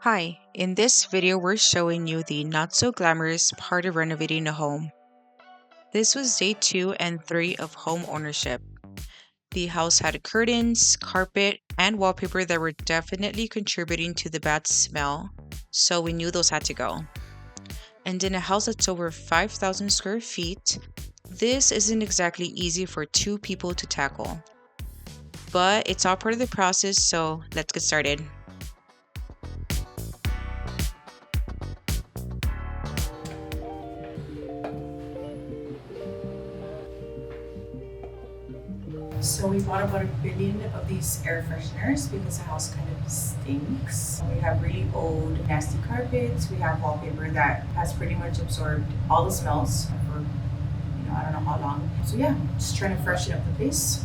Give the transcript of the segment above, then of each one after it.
Hi, in this video we're showing you the not so glamorous part of renovating a home. This was day 2 and 3 of home ownership. The house had curtains, carpet, and wallpaper that were definitely contributing to the bad smell, so we knew those had to go. And in a house that's over 5,000 square feet, this isn't exactly easy for two people to tackle. But it's all part of the process, so let's get started. So we bought about 1 billion of these air fresheners because the house kind of stinks. We have really old, nasty carpets. We have wallpaper that has pretty much absorbed all the smells for, I don't know how long. So yeah, just trying to freshen up the place.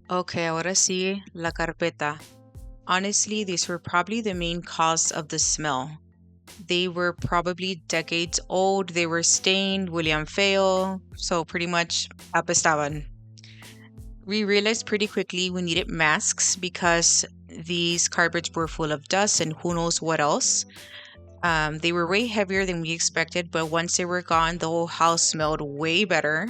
Okay, ahora sí, la carpeta. Honestly, these were probably the main cause of the smell. They were probably decades old, they were stained, William feo, so pretty much apestaban. We realized pretty quickly we needed masks because these carpets were full of dust and who knows what else. They were way heavier than we expected, but once they were gone, the whole house smelled way better.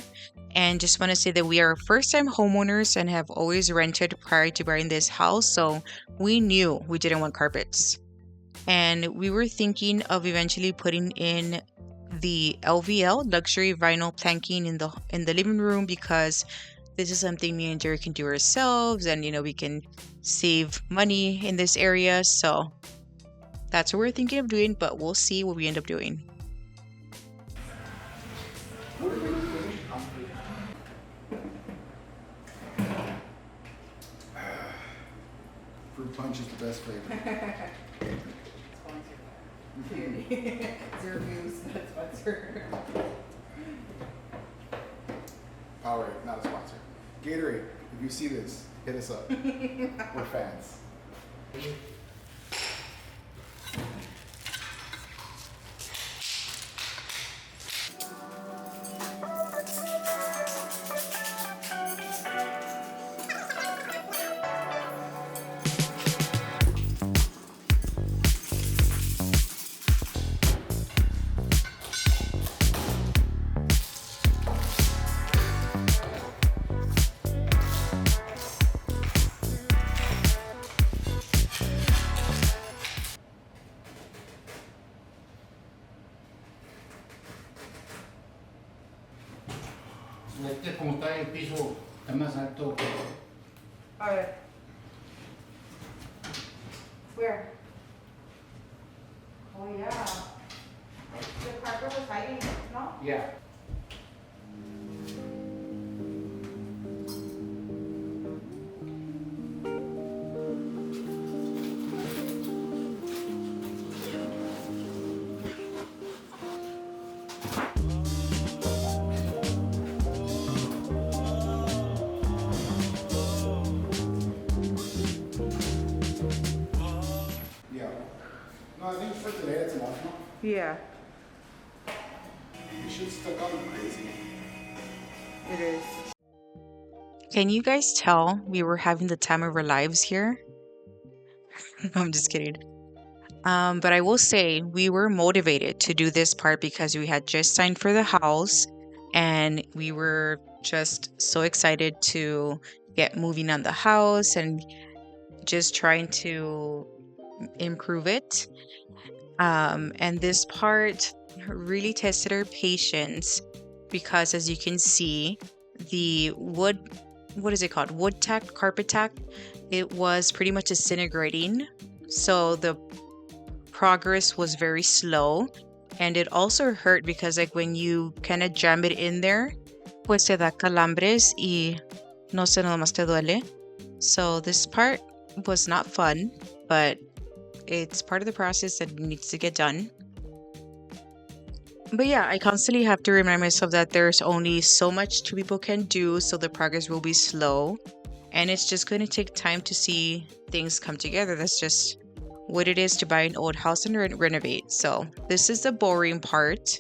And just want to say that we are first time homeowners and have always rented prior to buying this house, so we knew we didn't want carpets. And we were thinking of eventually putting in the LVL luxury vinyl planking in the living room because this is something me and Jerry can do ourselves and we can save money in this area. So that's what we're thinking of doing, but we'll see what we end up doing. Fruit punch is the best flavor. Zero views, that's sponsor. Powerade, not a sponsor. Gatorade, if you see this, hit us up. We're fans. Como está el piso, está más alto que... A ver. Where? Oh yeah. The carpet was hiding, no? Yeah. Yeah. No, I think for today it's enough. No? Yeah, You should stuck on them crazy. it is. Can you guys tell we were having the time of our lives here? No, I'm just kidding. But I will say we were motivated to do this part because we had just signed for the house and we were just so excited to get moving on the house and just trying to improve it. And this part really tested our patience because, as you can see, the wood, what is it called? Wood tack, carpet tack, it was pretty much disintegrating. So the progress was very slow. And it also hurt because, like, when you kind of jam it in there, pues te da calambres y no sé, nada más te duele. So this part was not fun, but it's part of the process that needs to get done. But yeah, I constantly have to remind myself that there's only so much two people can do, so the progress will be slow. And it's just going to take time to see things come together. That's just what it is to buy an old house and renovate. So this is the boring part,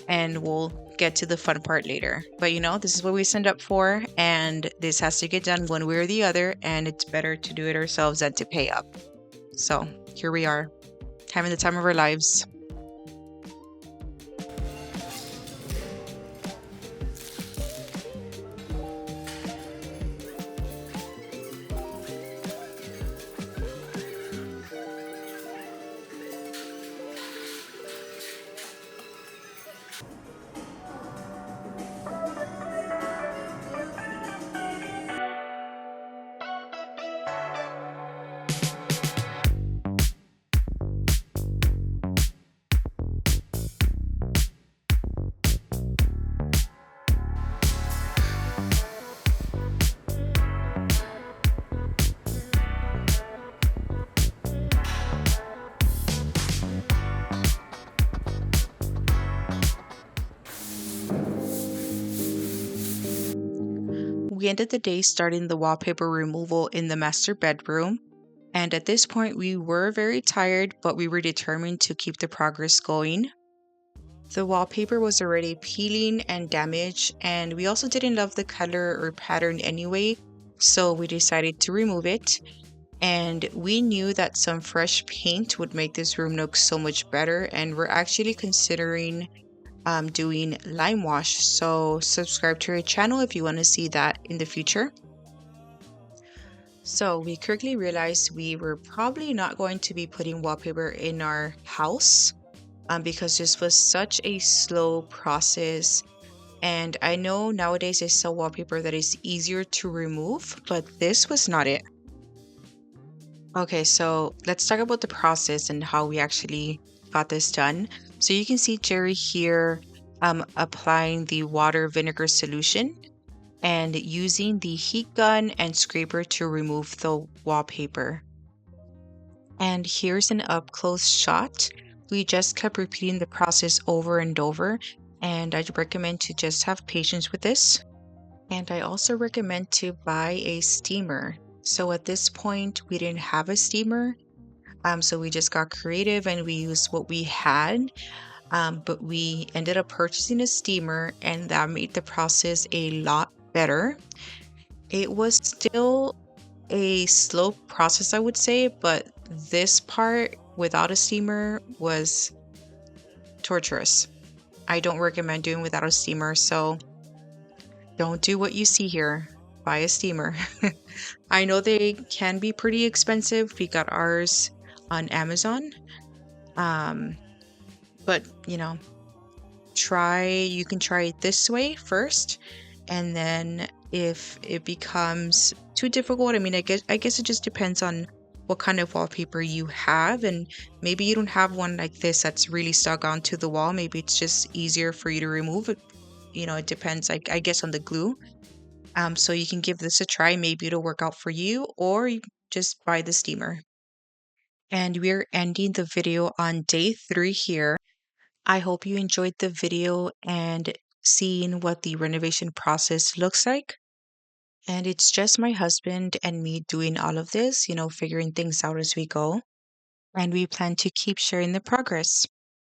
and we'll get to the fun part later. But this is what we signed up for, and this has to get done one way or the other, and it's better to do it ourselves than to pay up. So here we are, having the time of our lives. We ended the day starting the wallpaper removal in the master bedroom, and at this point we were very tired, but we were determined to keep the progress going. The wallpaper was already peeling and damaged, and we also didn't love the color or pattern anyway, so we decided to remove it. And we knew that some fresh paint would make this room look so much better, and we're actually considering doing lime wash. So subscribe to our channel if you want to see that in the future. So we quickly realized we were probably not going to be putting wallpaper in our house because this was such a slow process. And I know nowadays they sell wallpaper that is easier to remove, but this was not it. Okay, so let's talk about the process and how we actually got this done. So you can see Jerry here applying the water vinegar solution and using the heat gun and scraper to remove the wallpaper. And here's an up close shot. We just kept repeating the process over and over, and I'd recommend to just have patience with this. And I also recommend to buy a steamer. So at this point, we didn't have a steamer. So we just got creative and we used what we had. But we ended up purchasing a steamer, and that made the process a lot better. It was still a slow process, I would say, but this part without a steamer was torturous. I don't recommend doing without a steamer, so don't do what you see here. Buy a steamer. I know they can be pretty expensive. We got ours on Amazon. But you can try it this way first, and then if it becomes too difficult, I guess it just depends on what kind of wallpaper you have, and maybe you don't have one like this that's really stuck onto the wall. Maybe it's just easier for you to remove it. It depends, I guess, on the glue. So you can give this a try. Maybe it'll work out for you, or you just buy the steamer. And we're ending the video on day 3 here. I hope you enjoyed the video and seeing what the renovation process looks like. And it's just my husband and me doing all of this, figuring things out as we go. And we plan to keep sharing the progress.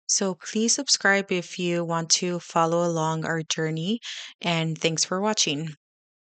So please subscribe if you want to follow along our journey. And thanks for watching.